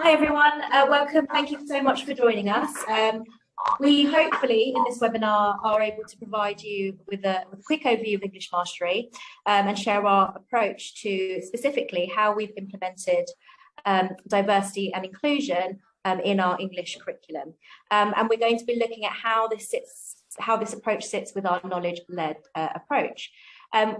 Hi everyone, welcome. Thank you so much for joining us. We hopefully in this webinar are able to provide you with a quick overview of English mastery and share our approach to specifically how we've implemented diversity and inclusion in our English curriculum. And we're going to be looking at how this approach sits with our knowledge-led approach.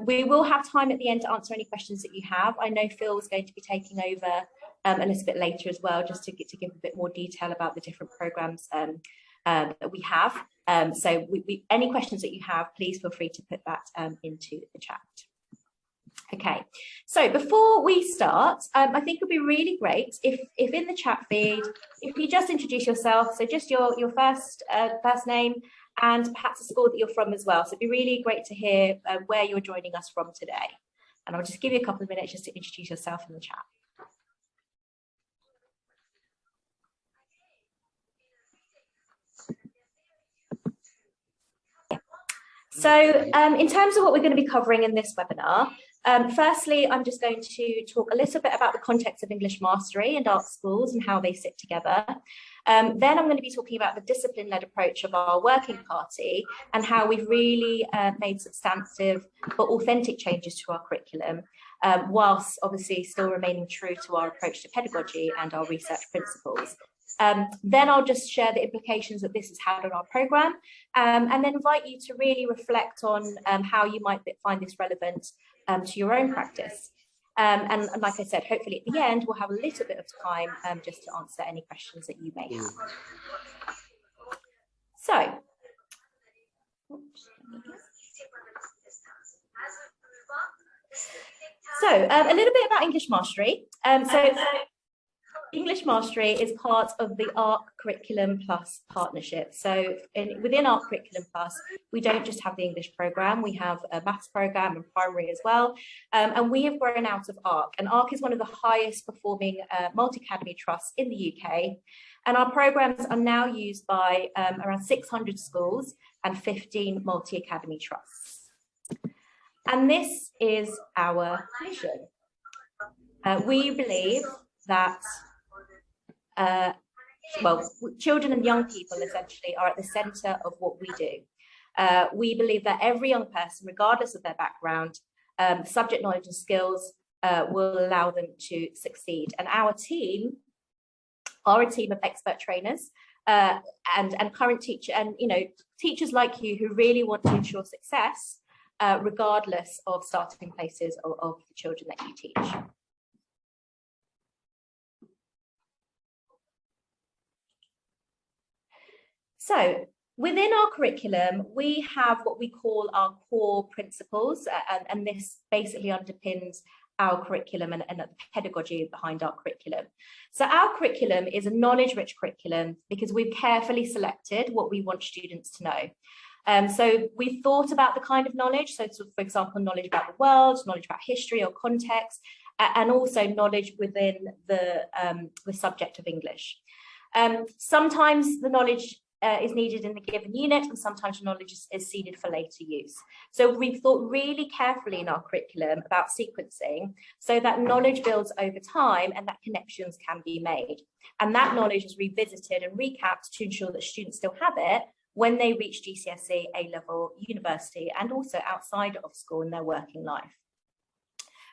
We will have time at the end to answer any questions that you have. I know Phil is going to be taking over a little bit later as well, just to give a bit more detail about the different programs that we have. So any questions that you have, please feel free to put that into the chat. Okay, so before we start, I think it would be really great if in the chat feed, if you just introduce yourself, so just your first name and perhaps the school that you're from as well. So it'd be really great to hear where you're joining us from today. And I'll just give you a couple of minutes just to introduce yourself in the chat. So in terms of what we're going to be covering in this webinar, firstly, I'm just going to talk a little bit about the context of English mastery and Ark schools and how they sit together. Then I'm going to be talking about the discipline-led approach of our working party and how we've really made substantive but authentic changes to our curriculum, whilst obviously still remaining true to our approach to pedagogy and our research principles. Then I'll just share the implications that this has had on our programme, and then invite you to really reflect on how you might find this relevant to your own practice. And like I said, hopefully at the end, we'll have a little bit of time just to answer any questions that you may have. So a little bit about English mastery. English mastery is part of the Ark Curriculum Plus partnership. So within Ark Curriculum Plus, we don't just have the English programme, we have a maths programme and primary as well. And we have grown out of Ark. And Ark is one of the highest performing multi-academy trusts in the UK. And our programmes are now used by around 600 schools and 15 multi-academy trusts. And this is our mission. We believe that children and young people essentially are at the centre of what we do. We believe that every young person, regardless of their background, subject knowledge and skills will allow them to succeed. And our team are a team of expert trainers and current teachers, and teachers like you who really want to ensure success, regardless of starting places of the children that you teach. So within our curriculum, we have what we call our core principles, and this basically underpins our curriculum and the pedagogy behind our curriculum. So our curriculum is a knowledge-rich curriculum because we've carefully selected what we want students to know. So we've thought about the kind of knowledge, so for example, knowledge about the world, knowledge about history or context, and also knowledge within the subject of English. Sometimes the knowledge is needed in the given unit, and sometimes knowledge is seeded for later use. So we've thought really carefully in our curriculum about sequencing so that knowledge builds over time and that connections can be made. And that knowledge is revisited and recapped to ensure that students still have it when they reach GCSE, A-level, university, and also outside of school in their working life.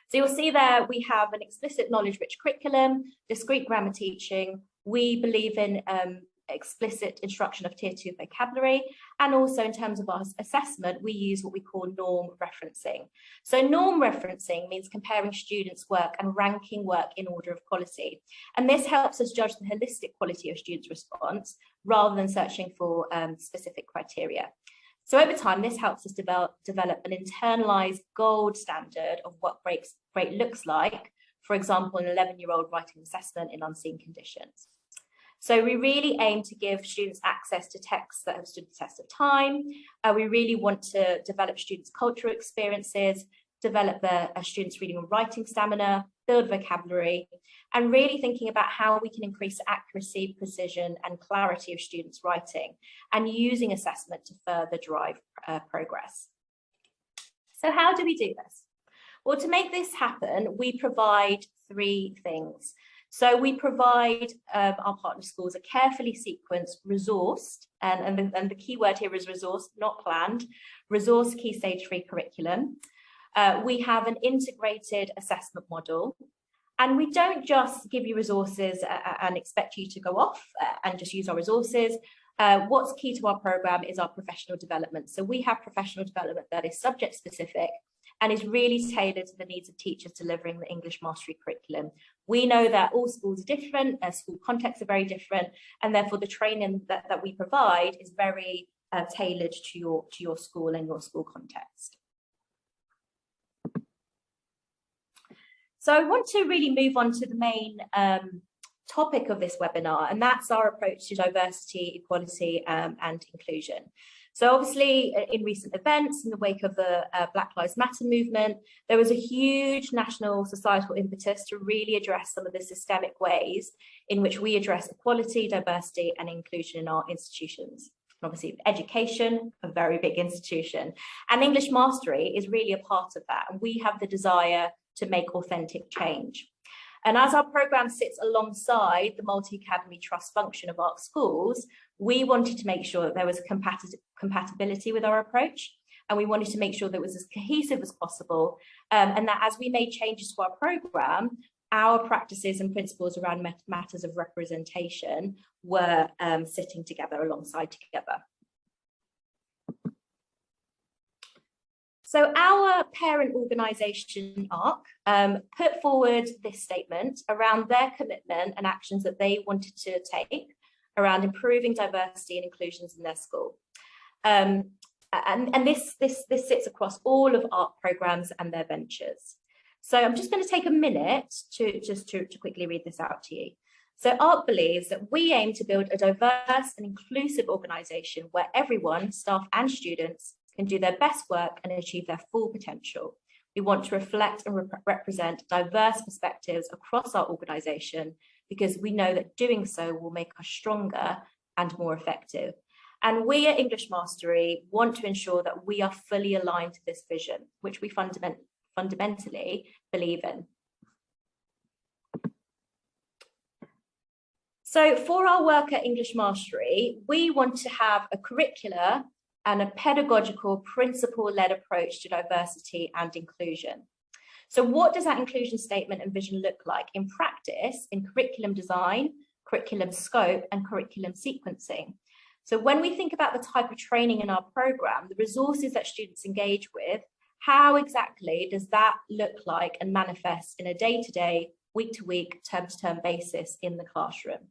So you'll see there we have an explicit knowledge-rich curriculum, discrete grammar teaching. We believe in explicit instruction of tier 2 vocabulary, and also in terms of our assessment we use what we call norm referencing. So norm referencing means comparing students' work and ranking work in order of quality, and this helps us judge the holistic quality of students' response rather than searching for specific criteria. So over time this helps us develop an internalized gold standard of what great looks like, for example an 11-year-old writing assessment in unseen conditions. So we really aim to give students access to texts that have stood the test of time. We really want to develop students' cultural experiences, develop their students' reading and writing stamina, build vocabulary, and really thinking about how we can increase accuracy, precision, and clarity of students' writing, and using assessment to further drive progress. So how do we do this? Well, to make this happen, we provide three things. So we provide our partner schools a carefully sequenced, resourced, and the key word here is resourced, not planned, resource key stage 3 curriculum. We have an integrated assessment model, and we don't just give you resources and expect you to go off and just use our resources. What's key to our program is our professional development. So we have professional development that is subject specific and is really tailored to the needs of teachers delivering the English mastery curriculum. We know that all schools are different, school contexts are very different, and therefore the training that we provide is very tailored to your school and your school context. So I want to really move on to the main topic of this webinar, and that's our approach to diversity, equality, and inclusion. So obviously, in recent events, in the wake of the Black Lives Matter movement, there was a huge national societal impetus to really address some of the systemic ways in which we address equality, diversity, and inclusion in our institutions. Obviously, education, a very big institution, and English mastery is really a part of that. And we have the desire to make authentic change. And as our program sits alongside the multi-academy trust function of Ark Schools, we wanted to make sure that there was compatibility with our approach, and we wanted to make sure that it was as cohesive as possible, and that as we made changes to our program, our practices and principles around matters of representation were sitting together alongside together. So our parent organisation, Ark, put forward this statement around their commitment and actions that they wanted to take around improving diversity and inclusions in their school. And this sits across all of Ark programmes and their ventures. So I'm just going to take a minute to quickly read this out to you. So Ark believes that we aim to build a diverse and inclusive organisation where everyone, staff and students, can do their best work and achieve their full potential. We want to reflect and represent diverse perspectives across our organisation because we know that doing so will make us stronger and more effective. And we at English Mastery want to ensure that we are fully aligned to this vision, which we fundamentally believe in. So for our work at English Mastery, we want to have a curricular and a pedagogical principle-led approach to diversity and inclusion. So what does that inclusion statement and vision look like in practice in curriculum design, curriculum scope, and curriculum sequencing? So when we think about the type of training in our program, the resources that students engage with, how exactly does that look like and manifest in a day-to-day, week-to-week, term-to-term basis in the classroom?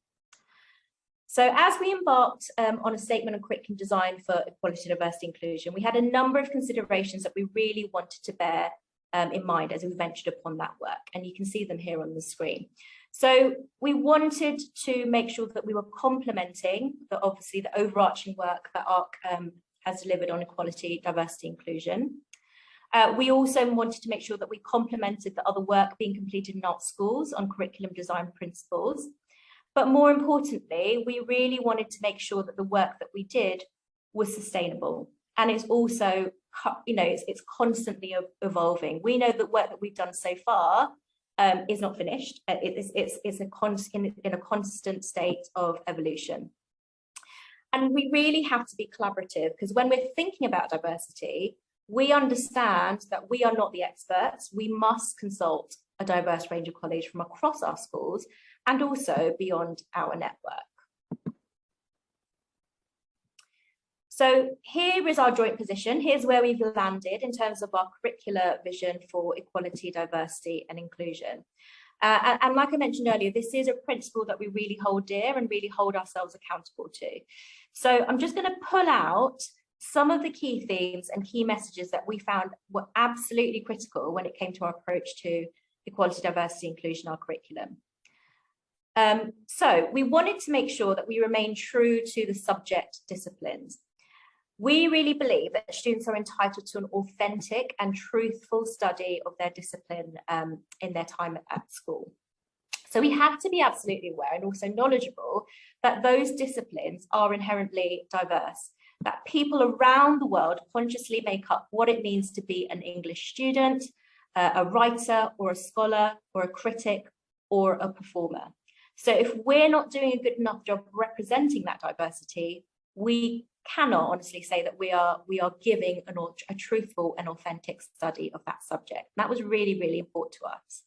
So as we embarked on a statement of curriculum design for equality, diversity, inclusion, we had a number of considerations that we really wanted to bear in mind as we ventured upon that work. And you can see them here on the screen. So we wanted to make sure that we were complementing obviously the overarching work that Ark has delivered on equality, diversity, inclusion. We also wanted to make sure that we complemented the other work being completed in Ark schools on curriculum design principles. But more importantly, we really wanted to make sure that the work that we did was sustainable. And it's also, it's constantly evolving. We know that work that we've done so far is not finished. It's in a constant state of evolution. And we really have to be collaborative because when we're thinking about diversity, we understand that we are not the experts. We must consult a diverse range of colleagues from across our schools and also beyond our network. So here is our joint position. Here's where we've landed in terms of our curricular vision for equality, diversity, and inclusion. And like I mentioned earlier, this is a principle that we really hold dear and really hold ourselves accountable to. So I'm just going to pull out some of the key themes and key messages that we found were absolutely critical when it came to our approach to equality, diversity, inclusion, our curriculum. So we wanted to make sure that we remain true to the subject disciplines. We really believe that students are entitled to an authentic and truthful study of their discipline in their time at school. So we have to be absolutely aware and also knowledgeable that those disciplines are inherently diverse, that people around the world consciously make up what it means to be an English student, a writer or a scholar or a critic or a performer. So if we're not doing a good enough job representing that diversity, we cannot honestly say that we are giving a truthful and authentic study of that subject. And that was really, really important to us.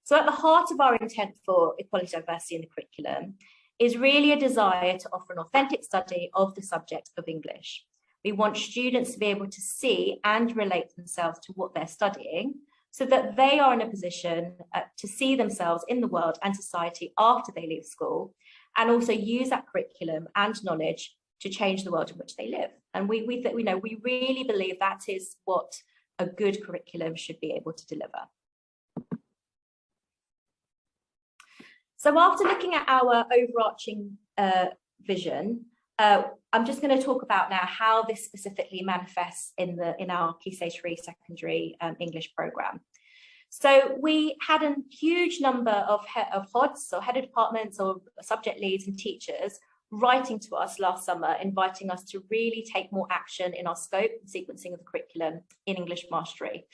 So at the heart of our intent for equality, diversity in the curriculum is really a desire to offer an authentic study of the subject of English. We want students to be able to see and relate themselves to what they're studying, so that they are in a position to see themselves in the world and society after they leave school, and also use that curriculum and knowledge to change the world in which they live. And we really believe that is what a good curriculum should be able to deliver. So after looking at our overarching vision, I'm just going to talk about now how this specifically manifests in our Key Stage 3 secondary English programme. So we had a huge number of HODs, or head of departments, or subject leads and teachers writing to us last summer, inviting us to really take more action in our scope and sequencing of the curriculum in English mastery.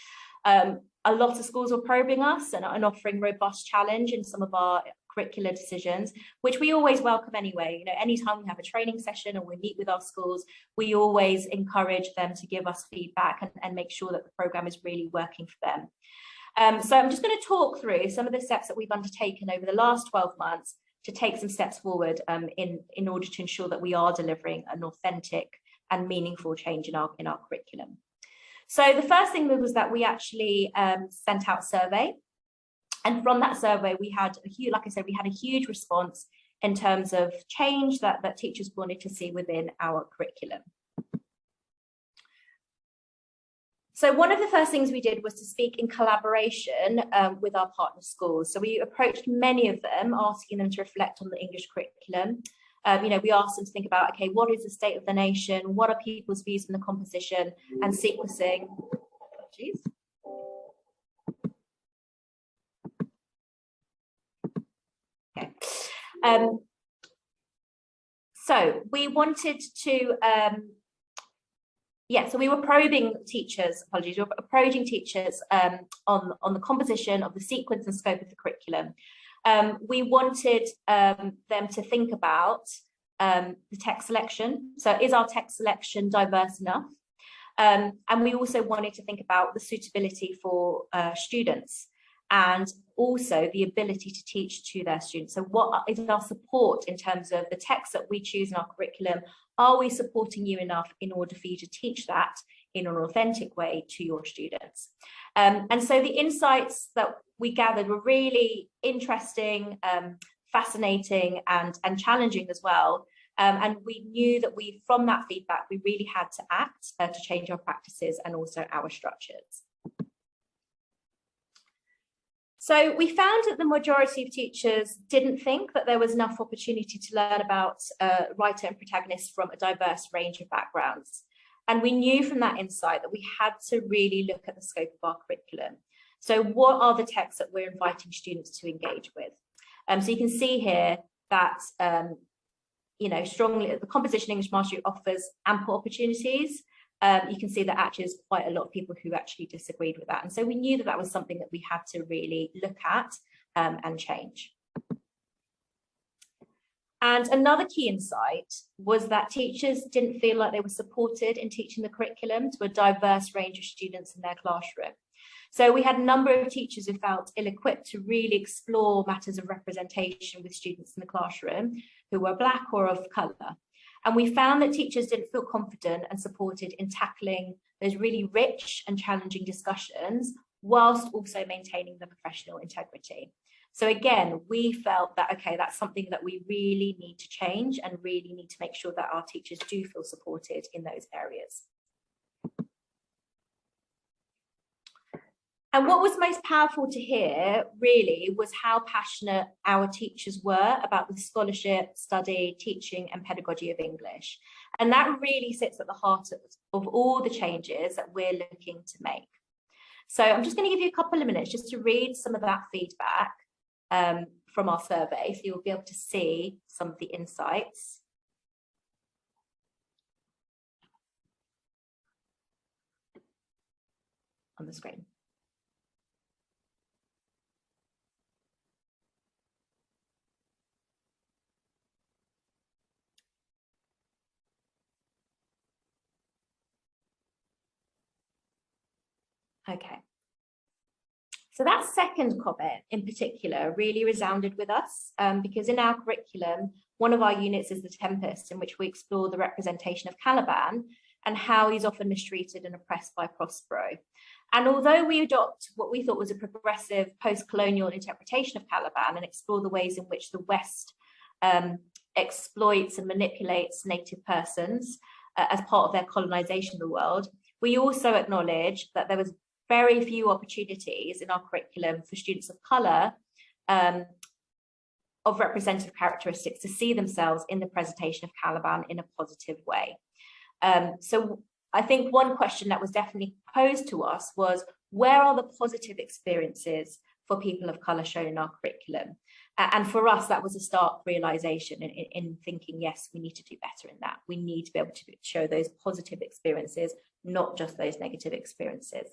A lot of schools were probing us and offering robust challenge in some of our curricular decisions, which we always welcome anyway. You know, anytime we have a training session or we meet with our schools, we always encourage them to give us feedback and make sure that the programme is really working for them. So I'm just going to talk through some of the steps that we've undertaken over the last 12 months to take some steps forward in order to ensure that we are delivering an authentic and meaningful change in our curriculum. So the first thing was that we actually sent out a survey. And from that survey, we had a huge response in terms of change that teachers wanted to see within our curriculum. So one of the first things we did was to speak in collaboration with our partner schools. So we approached many of them, asking them to reflect on the English curriculum. We asked them to think about, okay, what is the state of the nation? What are people's views on the composition and sequencing? Apologies. Okay. So we wanted to, so we were probing teachers, we were approaching teachers on the composition of the sequence and scope of the curriculum. We wanted them to think about the text selection. So is our text selection diverse enough? And we also wanted to think about the suitability for students, and also the ability to teach to their students. So what is our support in terms of the text that we choose in our curriculum? Are we supporting you enough in order for you to teach that in an authentic way to your students? And so the insights that we gathered were really interesting, fascinating, and challenging as well. And we knew that from that feedback, we really had to act to change our practices and also our structures. So we found that the majority of teachers didn't think that there was enough opportunity to learn about writer and protagonist from a diverse range of backgrounds. And we knew from that insight that we had to really look at the scope of our curriculum. So what are the texts that we're inviting students to engage with? So you can see here that, strongly, the composition English mastery offers ample opportunities. You can see that actually there's quite a lot of people who actually disagreed with that. And so we knew that that was something that we had to really look at and change. And another key insight was that teachers didn't feel like they were supported in teaching the curriculum to a diverse range of students in their classroom. So we had a number of teachers who felt ill-equipped to really explore matters of representation with students in the classroom who were Black or of colour. And we found that teachers didn't feel confident and supported in tackling those really rich and challenging discussions, whilst also maintaining the professional integrity. So again, we felt that, okay, that's something that we really need to change and really need to make sure that our teachers do feel supported in those areas. And what was most powerful to hear really was how passionate our teachers were about the scholarship, study, teaching and pedagogy of English. And that really sits at the heart of all the changes that we're looking to make. So I'm just going to give you a couple of minutes just to read some of that feedback from our survey, so you'll be able to see some of the insights. On the screen. Okay. So that second comment in particular really resounded with us because in our curriculum, one of our units is the Tempest, in which we explore the representation of Caliban and how he's often mistreated and oppressed by Prospero. And although we adopt what we thought was a progressive post-colonial interpretation of Caliban and explore the ways in which the West exploits and manipulates native persons as part of their colonization of the world, we also acknowledge that there was very few opportunities in our curriculum for students of colour of representative characteristics to see themselves in the presentation of Caliban in a positive way. So I think one question that was definitely posed to us was, where are the positive experiences for people of colour shown in our curriculum? And for us, that was a stark realisation in thinking, yes, we need to do better in that. We need to be able to show those positive experiences, not just those negative experiences.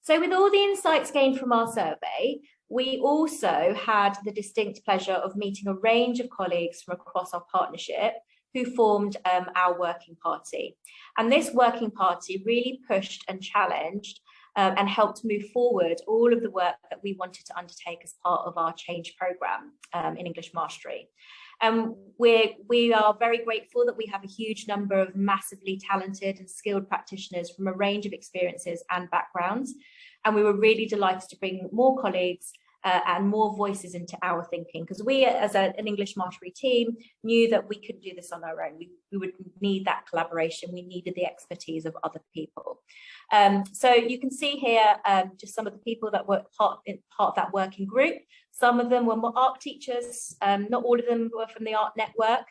So with all the insights gained from our survey, we also had the distinct pleasure of meeting a range of colleagues from across our partnership who formed our working party. And this working party really pushed and challenged and helped move forward all of the work that we wanted to undertake as part of our change programme in English Mastery. We are very grateful that we have a huge number of massively talented and skilled practitioners from a range of experiences and backgrounds. And we were really delighted to bring more colleagues and more voices into our thinking, because we as an English Mastery team knew that we couldn't do this on our own. We would need that collaboration. We needed the expertise of other people. So you can see here just some of the people that were part of that working group. Some of them were ARK teachers, not all of them were from the ARK network.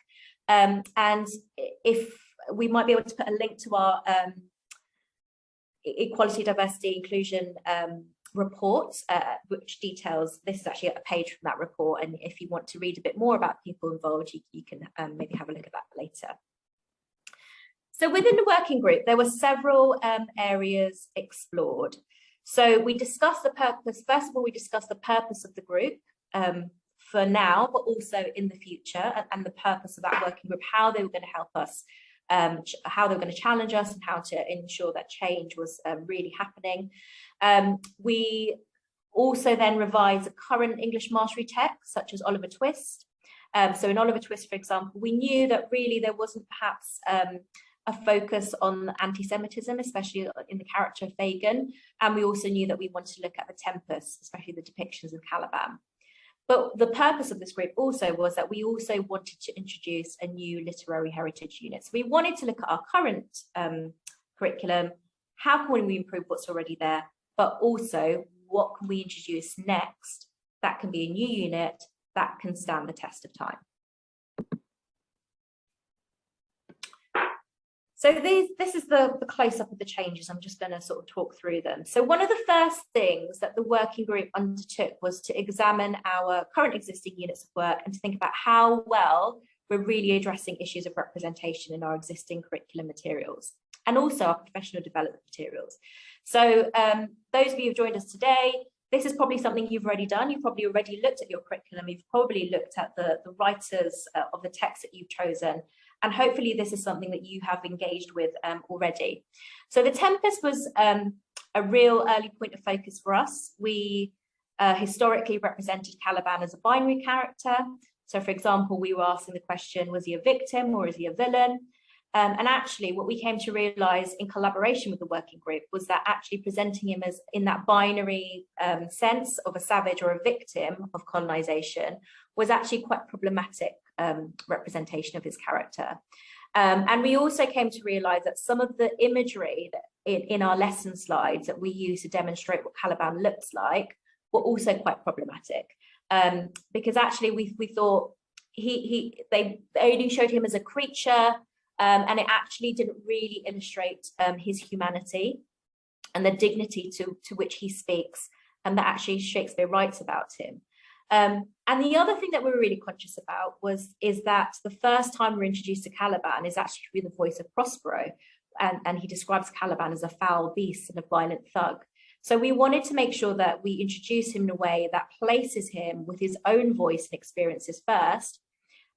And if we might be able to put a link to our Equality, Diversity, Inclusion report, which details, this is actually a page from that report, and if you want to read a bit more about people involved, you can maybe have a look at that later. So within the working group, there were several areas explored. So we discussed the purpose. First of all, we discussed the purpose of the group for now, but also in the future, and the purpose of that working group, how they were going to help us, how they were going to challenge us, and how to ensure that change was really happening. We also then revised a current English Mastery text, such as Oliver Twist. So in Oliver Twist, for example, we knew that really there wasn't perhaps a focus on anti-Semitism, especially in the character of Fagin. And we also knew that we wanted to look at the Tempest, especially the depictions of Caliban. But the purpose of this group also was that we also wanted to introduce a new literary heritage unit. So we wanted to look at our current curriculum, how can we improve what's already there, but also what can we introduce next that can be a new unit that can stand the test of time. So this is the close-up of the changes. I'm just going to sort of talk through them. So one of the first things that the working group undertook was to examine our current existing units of work and to think about how well we're really addressing issues of representation in our existing curriculum materials and also our professional development materials. So those of you who've joined us today, this is probably something you've already done. You've probably already looked at your curriculum. You've probably looked at the writers of the text that you've chosen. And hopefully this is something that you have engaged with already. So the Tempest was a real early point of focus for us. We historically represented Caliban as a binary character. So for example, we were asking the question, was he a victim or is he a villain? And actually what we came to realize in collaboration with the working group was that actually presenting him as in that binary sense of a savage or a victim of colonization was actually quite problematic representation of his character. And we also came to realize that some of the imagery that in our lesson slides that we use to demonstrate what Caliban looks like were also quite problematic. Because actually we thought they only showed him as a creature, and it actually didn't really illustrate his humanity and the dignity to which he speaks, and that actually Shakespeare writes about him. And the other thing that we were really conscious about is that the first time we're introduced to Caliban is actually through the voice of Prospero, and he describes Caliban as a foul beast and a violent thug. So we wanted to make sure that we introduce him in a way that places him with his own voice and experiences first,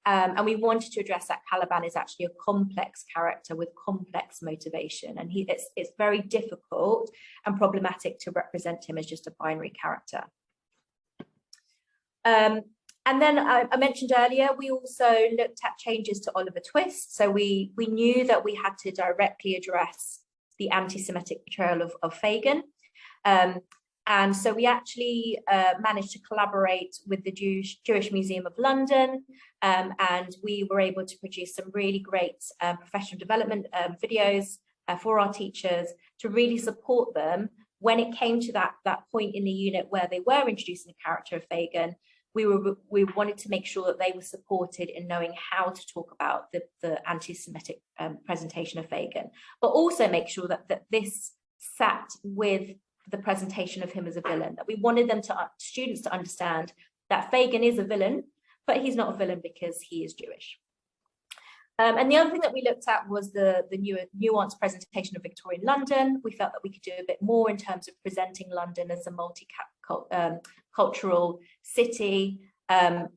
And we wanted to address that Caliban is actually a complex character with complex motivation, and it's very difficult and problematic to represent him as just a binary character. And then I mentioned earlier, we also looked at changes to Oliver Twist. So we knew that we had to directly address the anti-Semitic portrayal of Fagin. And so we actually managed to collaborate with the Jewish Museum of London, and we were able to produce some really great professional development videos for our teachers to really support them when it came to that point in the unit where they were introducing the character of Fagin. We wanted to make sure that they were supported in knowing how to talk about the anti-Semitic presentation of Fagin, but also make sure that this sat with the presentation of him as a villain, that we wanted students to understand that Fagin is a villain, but he's not a villain because he is Jewish. And the other thing that we looked at was the nuanced presentation of Victorian London. We felt that we could do a bit more in terms of presenting London as a multi-cultural city, and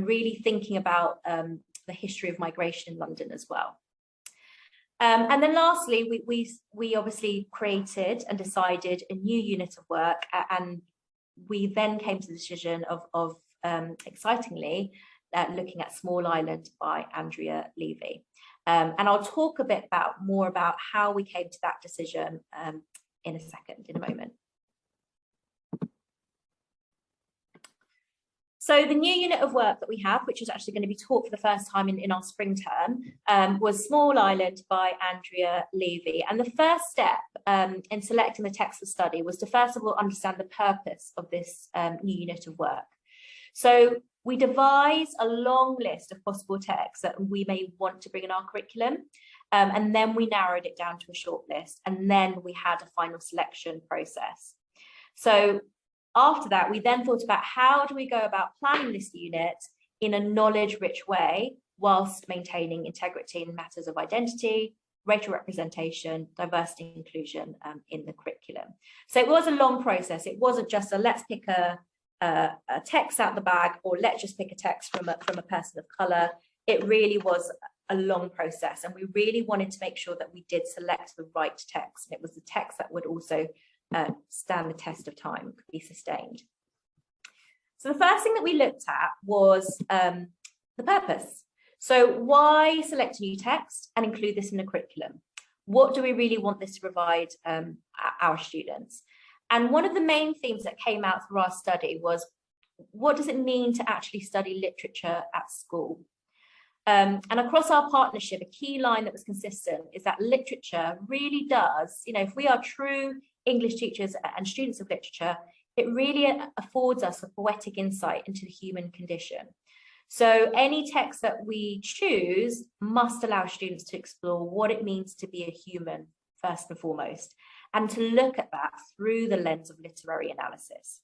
really thinking about the history of migration in London as well. And then lastly, we obviously created and decided a new unit of work, and we then came to the decision of excitingly, looking at Small Island by Andrea Levy. And I'll talk a bit more about how we came to that decision in a moment. So the new unit of work that we have, which is actually going to be taught for the first time in our spring term, was Small Island by Andrea Levy. And the first step in selecting the text of study was to first of all understand the purpose of this new unit of work. So we devised a long list of possible texts that we may want to bring in our curriculum, and then we narrowed it down to a short list, and then we had a final selection process. So after that, we then thought about how do we go about planning this unit in a knowledge-rich way whilst maintaining integrity in matters of identity, racial representation, diversity and inclusion in the curriculum. So it was a long process. It wasn't just a let's pick a text out the bag, or let's just pick a text from a person of colour. It really was a long process, and we really wanted to make sure that we did select the right text, and it was the text that would also stand the test of time, could be sustained. So the first thing that we looked at was the purpose. So why select a new text and include this in the curriculum? What do we really want this to provide our students? And one of the main themes that came out through our study was, what does it mean to actually study literature at school? And across our partnership, a key line that was consistent is that literature really does, if we are true English teachers and students of literature, it really affords us a poetic insight into the human condition. So any text that we choose must allow students to explore what it means to be a human, first and foremost, and to look at that through the lens of literary analysis.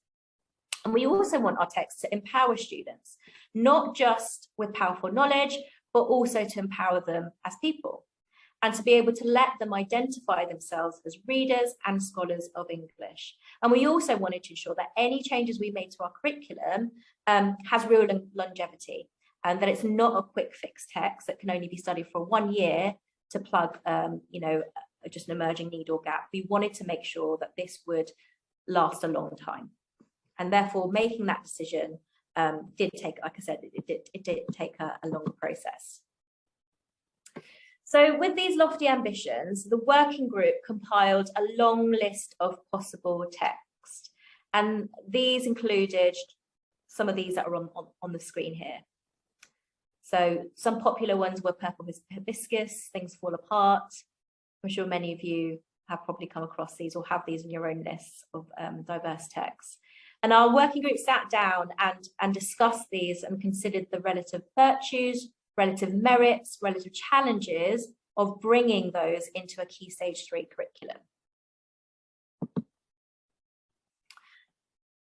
And we also want our texts to empower students, not just with powerful knowledge, but also to empower them as people, and to be able to let them identify themselves as readers and scholars of English. And we also wanted to ensure that any changes we made to our curriculum has real longevity, and that it's not a quick fix text that can only be studied for 1 year to plug, just an emerging need or gap. We wanted to make sure that this would last a long time. And therefore, making that decision did take, like I said, it did take a long process. So with these lofty ambitions, the working group compiled a long list of possible texts. And these included some of these that are on the screen here. So some popular ones were Purple Hibiscus, Things Fall Apart. I'm sure many of you have probably come across these or have these in your own lists of diverse texts. And our working group sat down and discussed these and considered the relative virtues, relative merits, relative challenges of bringing those into a Key Stage 3 curriculum.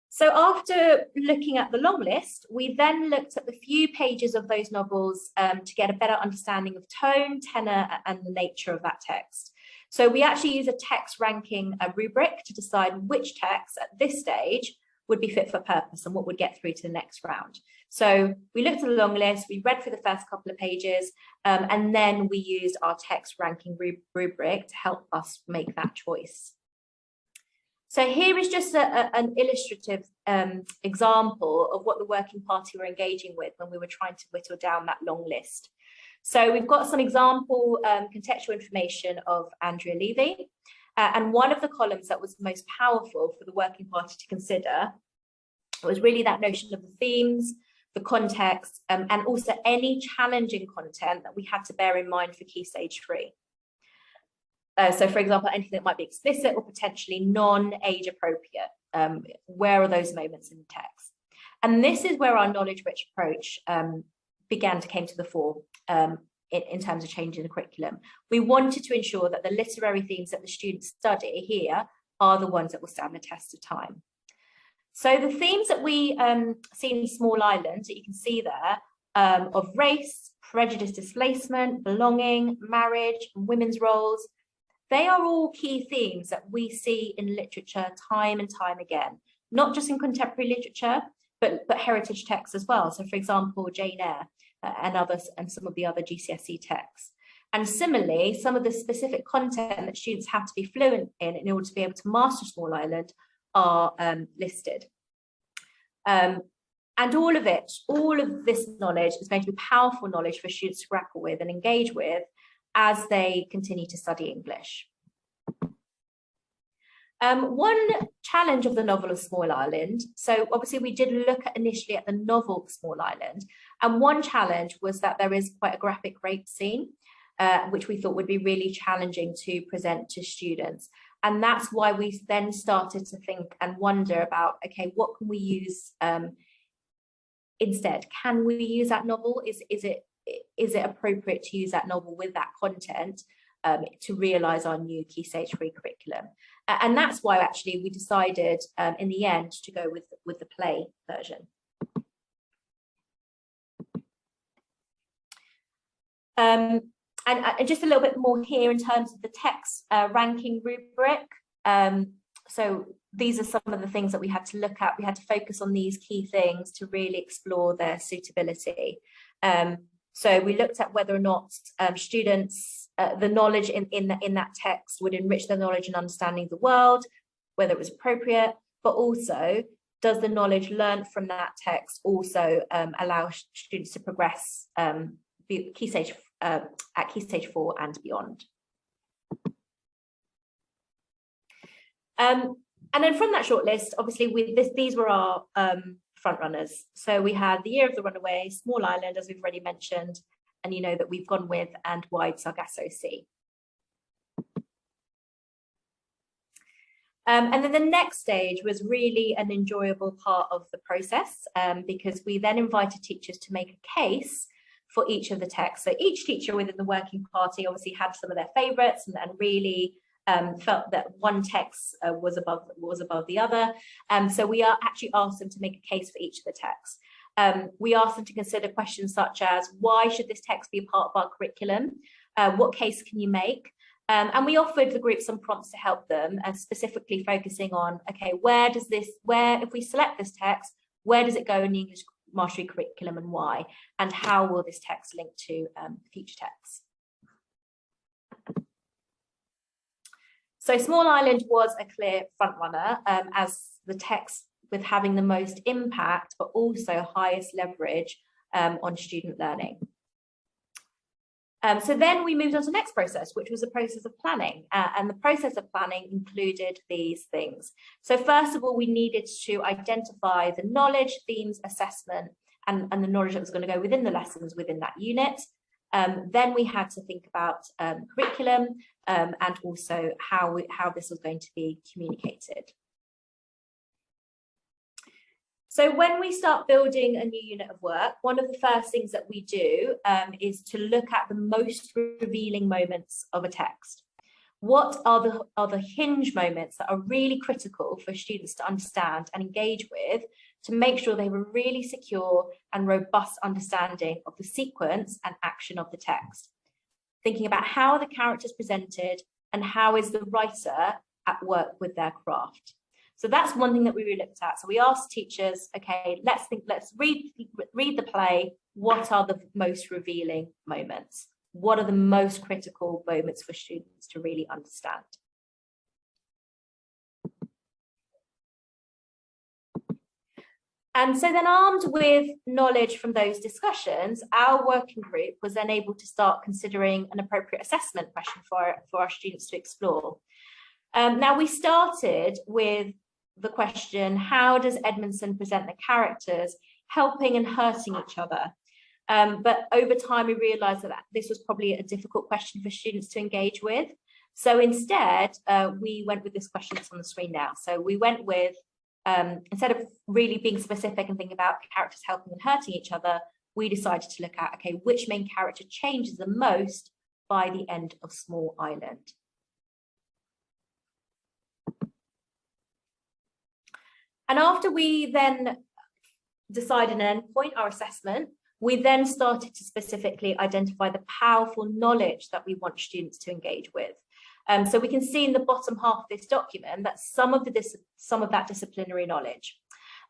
So after looking at the long list, we then looked at the few pages of those novels to get a better understanding of tone, tenor, and the nature of that text. So we actually use a text ranking rubric to decide which texts at this stage would be fit for purpose and what would get through to the next round. So we looked at the long list, we read through the first couple of pages, and then we used our text ranking rubric to help us make that choice. So here is just an illustrative example of what the working party were engaging with when we were trying to whittle down that long list. So we've got some example contextual information of Andrea Levy. And one of the columns that was most powerful for the working party to consider was really that notion of the themes, the context, and also any challenging content that we had to bear in mind for Key Stage 3. So for example, anything that might be explicit or potentially non-age appropriate. Where are those moments in the text? And this is where our knowledge-rich approach began to come to the fore in terms of changing the curriculum. We wanted to ensure that the literary themes that the students study here are the ones that will stand the test of time. So the themes that we see in Small Island, that you can see there, of race, prejudice, displacement, belonging, marriage, and women's roles, they are all key themes that we see in literature time and time again, not just in contemporary literature, but heritage texts as well. So for example, Jane Eyre and others, and some of the other GCSE texts. And similarly, some of the specific content that students have to be fluent in order to be able to master Small Island are listed. And all of this knowledge is going to be powerful knowledge for students to grapple with and engage with as they continue to study English. One challenge of the novel of Small Island, so obviously we did look at initially at the novel Small Island, and one challenge was that there is quite a graphic rape scene, which we thought would be really challenging to present to students. And that's why we then started to think and wonder about, okay, what can we use instead? Can we use that novel? Is it appropriate to use that novel with that content to realise our new Key Stage 3 curriculum? And that's why actually we decided in the end to go with the play version. And just a little bit more here in terms of the text ranking rubric. So these are some of the things that we had to look at. We had to focus on these key things to really explore their suitability. So we looked at whether or not students, the knowledge in that text would enrich their knowledge and understanding of the world, whether it was appropriate, but also does the knowledge learned from that text also allow students to progress at Key Stage 4 and beyond. And then from that shortlist, obviously these were our front runners. So we had The Year of the Runaway, Small Island, as we've already mentioned, and you know that we've gone with And Wide Sargasso Sea. And then the next stage was really an enjoyable part of the process because we then invited teachers to make a case for each of the texts. So each teacher within the working party obviously had some of their favourites and really felt that one text was above the other. So we actually asked them to make a case for each of the texts. We asked them to consider questions such as, why should this text be a part of our curriculum? What case can you make? And we offered the group some prompts to help them, specifically focusing on, okay, if we select this text, where does it go in the English mastery curriculum and why? And how will this text link to future texts? So Small Island was a clear front runner as the text with having the most impact, but also highest leverage on student learning. So then we moved on to the next process, which was the process of planning. And the process of planning included these things. So first of all, we needed to identify the knowledge, themes, assessment, and the knowledge that was going to go within the lessons within that unit. Then we had to think about curriculum and also how this was going to be communicated. So when we start building a new unit of work, one of the first things that we do is to look at the most revealing moments of a text. What are the hinge moments that are really critical for students to understand and engage with to make sure they have a really secure and robust understanding of the sequence and action of the text? Thinking about how are the characters presented and how is the writer at work with their craft. So that's one thing that we really looked at. So we asked teachers, okay, let's read the play. What are the most revealing moments? What are the most critical moments for students to really understand? And so then, armed with knowledge from those discussions, our working group was then able to start considering an appropriate assessment question for our students to explore. Now, we started with the question, how does Edmondson present the characters helping and hurting each other? But over time, we realized that this was probably a difficult question for students to engage with. So instead, we went with this question that's on the screen now. So we went with, instead of really being specific and thinking about characters helping and hurting each other, we decided to look at, okay, which main character changes the most by the end of Small Island? And after we then decided an endpoint, our assessment, we then started to specifically identify the powerful knowledge that we want students to engage with. So we can see in the bottom half of this document that some of that disciplinary knowledge.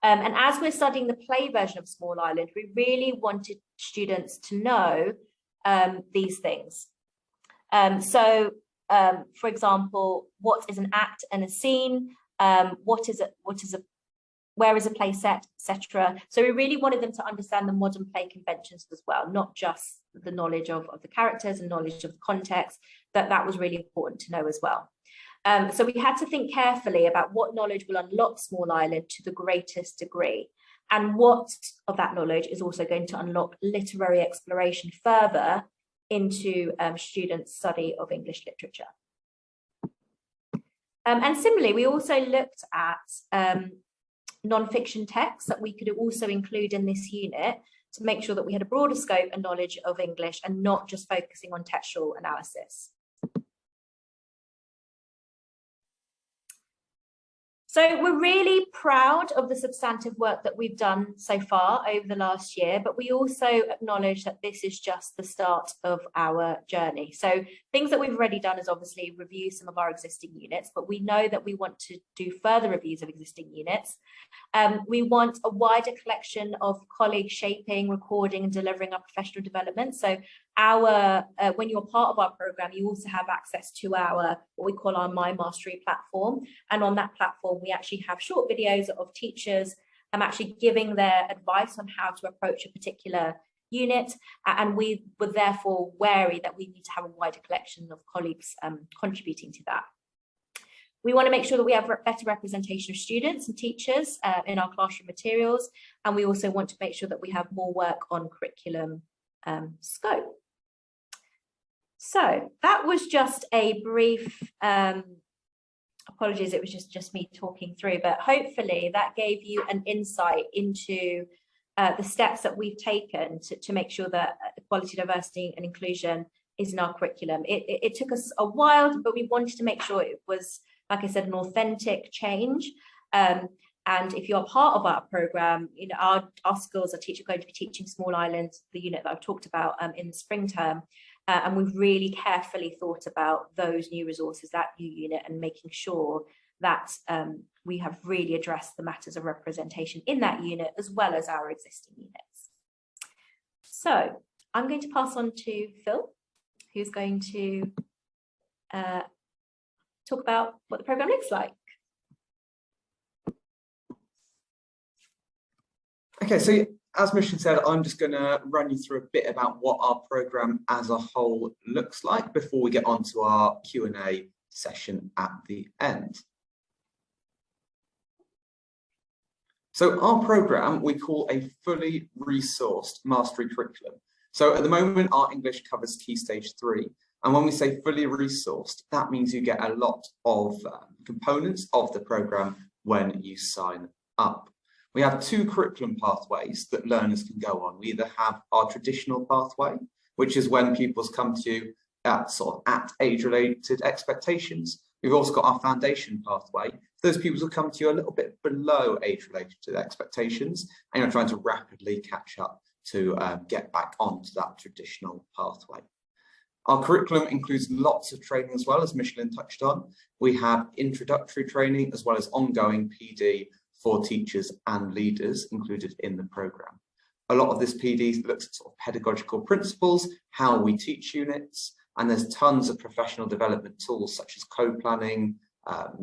And as we're studying the play version of Small Island, we really wanted students to know these things. For example, what is an act and a scene? Where is a play set, etc. So we really wanted them to understand the modern play conventions as well, not just the knowledge of the characters and knowledge of the context, that was really important to know as well. So we had to think carefully about what knowledge will unlock Small Island to the greatest degree, and what of that knowledge is also going to unlock literary exploration further into students' study of English literature. And similarly, we also looked at non-fiction texts that we could also include in this unit to make sure that we had a broader scope and knowledge of English and not just focusing on textual analysis. So we're really proud of the substantive work that we've done so far over the last year, but we also acknowledge that this is just the start of our journey. So things that we've already done is obviously review some of our existing units, but we know that we want to do further reviews of existing units. We want a wider collection of colleagues shaping, recording and delivering our professional development. So when you're part of our program, you also have access to our, what we call our My Mastery platform. And on that platform, we actually have short videos of teachers actually giving their advice on how to approach a particular unit. And we were therefore wary that we need to have a wider collection of colleagues contributing to that. We want to make sure that we have better representation of students and teachers in our classroom materials. And we also want to make sure that we have more work on curriculum scope. So that was just a brief, apologies, it was just me talking through, but hopefully that gave you an insight into the steps that we've taken to make sure that equality, diversity and inclusion is in our curriculum. It took us a while, but we wanted to make sure it was, like I said, an authentic change. And if you're part of our program, you know, our schools are going to be teaching Small Island, the unit that I've talked about in the spring term. And we've really carefully thought about those new resources, that new unit, and making sure that we have really addressed the matters of representation in that unit, as well as our existing units. So I'm going to pass on to Phil, who's going to talk about what the program looks like. Okay, so as Mission said, I'm just going to run you through a bit about what our program as a whole looks like before we get on to our Q&A session at the end. So our program we call a fully resourced mastery curriculum. So at the moment, our English covers Key Stage 3. And when we say fully resourced, that means you get a lot of components of the program when you sign up. We have two curriculum pathways that learners can go on. We either have our traditional pathway, which is when pupils come to you at age-related expectations. We've also got our foundation pathway. Those pupils will come to you a little bit below age-related expectations, and you're trying to rapidly catch up to get back onto that traditional pathway. Our curriculum includes lots of training as well, as Michelin touched on. We have introductory training as well as ongoing PD for teachers and leaders included in the programme. A lot of this PD looks at sort of pedagogical principles, how we teach units, and there's tons of professional development tools such as co-planning,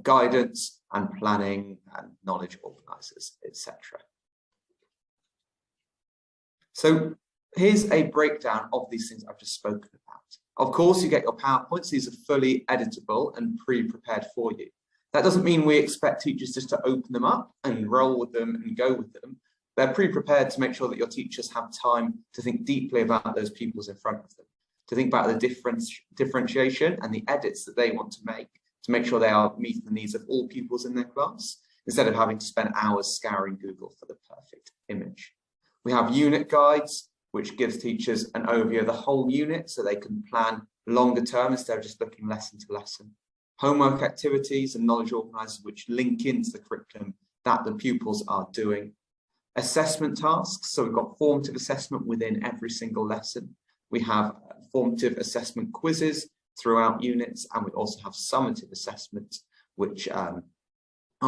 guidance and planning and knowledge organisers, etc. So here's a breakdown of these things I've just spoken about. Of course, you get your PowerPoints. These are fully editable and pre-prepared for you. That doesn't mean we expect teachers just to open them up and roll with them and go with them. They're pre-prepared to make sure that your teachers have time to think deeply about those pupils in front of them, to think about the differentiation and the edits that they want to make sure they are meeting the needs of all pupils in their class, instead of having to spend hours scouring Google for the perfect image. We have unit guides, which gives teachers an overview of the whole unit so they can plan longer term instead of just looking lesson to lesson. Homework activities and knowledge organisers which link into the curriculum that the pupils are doing. Assessment tasks, so we've got formative assessment within every single lesson. We have formative assessment quizzes throughout units, and we also have summative assessments which are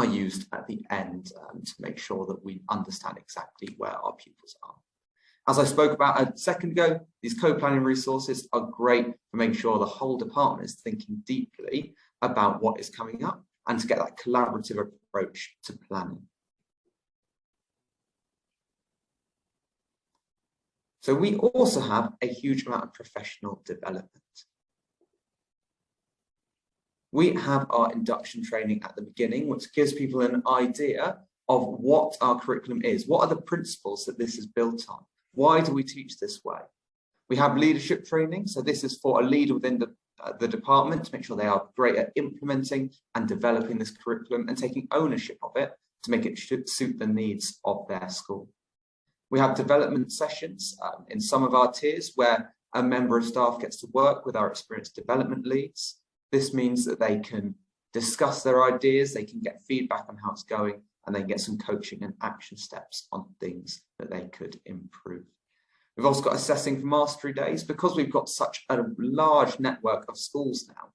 used at the end to make sure that we understand exactly where our pupils are. As I spoke about a second ago, these co-planning resources are great for making sure the whole department is thinking deeply about what is coming up and to get that collaborative approach to planning. So we also have a huge amount of professional development. We have our induction training at the beginning, which gives people an idea of what our curriculum is. What are the principles that this is built on? Why do we teach this way? We have leadership training. So this is for a leader within the department to make sure they are great at implementing and developing this curriculum and taking ownership of it to make it suit the needs of their school. We have development sessions in some of our tiers where a member of staff gets to work with our experienced development leads. This means that they can discuss their ideas, they can get feedback on how it's going, and they can get some coaching and action steps on things that they could improve. We've also got assessing for mastery days. Because we've got such a large network of schools now,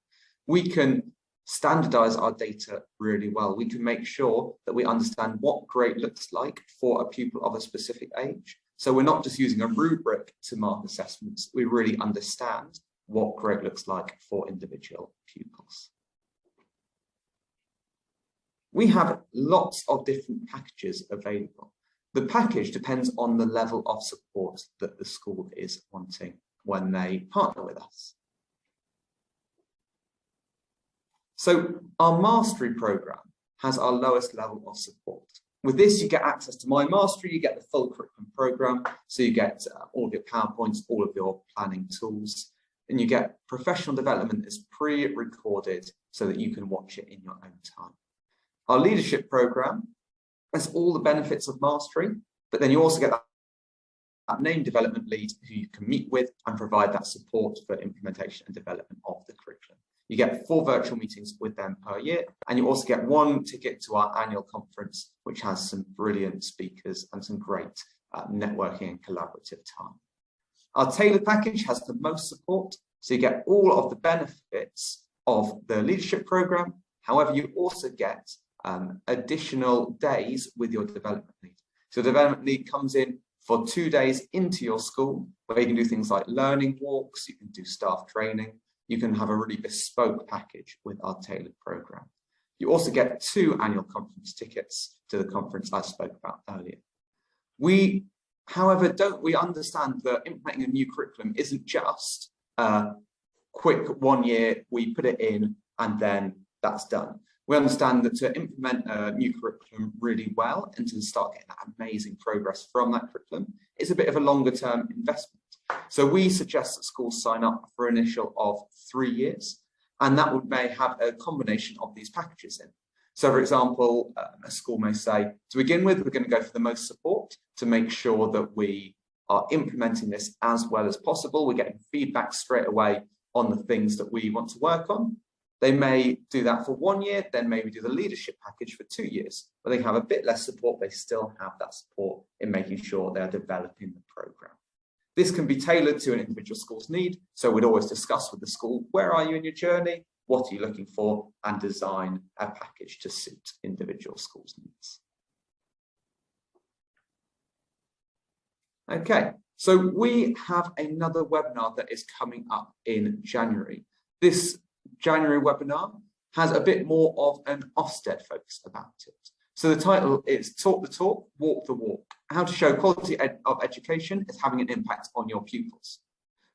we can standardize our data really well. We can make sure that we understand what great looks like for a pupil of a specific age. So we're not just using a rubric to mark assessments, we really understand what great looks like for individual pupils. We have lots of different packages available. The package depends on the level of support that the school is wanting when they partner with us. So our mastery program has our lowest level of support. With this, you get access to My Mastery, you get the full curriculum program, so you get all of your PowerPoints, all of your planning tools, and you get professional development is pre-recorded so that you can watch it in your own time. Our leadership program has all the benefits of mastery, but then you also get that named development lead who you can meet with and provide that support for implementation and development of the curriculum. You get 4 virtual meetings with them per year, and you also get 1 ticket to our annual conference, which has some brilliant speakers and some great networking and collaborative time. Our tailored package has the most support, so you get all of the benefits of the leadership program. However, you also get additional days with your development lead. So the development lead comes in for 2 days into your school, where you can do things like learning walks, you can do staff training, you can have a really bespoke package with our tailored program. You also get 2 annual conference tickets to the conference I spoke about earlier. However, we understand that implementing a new curriculum isn't just a quick 1 year, we put it in and then that's done. We understand that to implement a new curriculum really well and to start getting that amazing progress from that curriculum is a bit of a longer term investment. So we suggest that schools sign up for an initial of 3 years, and that may have a combination of these packages in. So for example, a school may say, to begin with, we're going to go for the most support to make sure that we are implementing this as well as possible. We're getting feedback straight away on the things that we want to work on. They may do that for 1 year, then maybe do the leadership package for 2 years, where they have a bit less support, they still have that support in making sure they're developing the program. This can be tailored to an individual school's need. So we'd always discuss with the school, where are you in your journey? What are you looking for? And design a package to suit individual schools' needs. Okay, so we have another webinar that is coming up in January. This January webinar has a bit more of an Ofsted focus about it. So the title is Talk the Talk, Walk the Walk, how to show quality of education is having an impact on your pupils.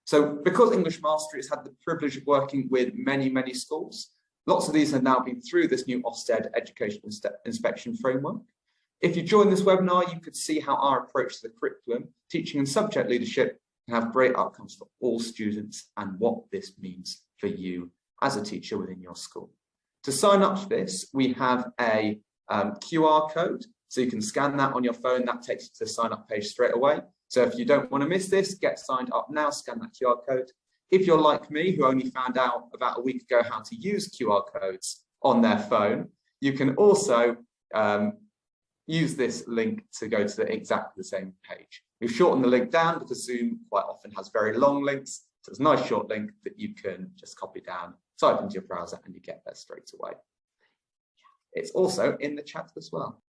So because English Mastery has had the privilege of working with many, many schools, lots of these have now been through this new Ofsted Education Inspection Framework. If you join this webinar, you could see how our approach to the curriculum, teaching and subject leadership can have great outcomes for all students and what this means for you as a teacher within your school. To sign up to this, we have a QR code, so you can scan that on your phone. That takes you to the sign up page straight away. So if you don't want to miss this, get signed up now, scan that QR code. If you're like me, who only found out about a week ago how to use QR codes on their phone, you can also use this link to go to exactly the same page. We've shortened the link down because Zoom quite often has very long links. So it's a nice short link that you can just copy down, type into your browser, and you get there straight away. It's also in the chat as well.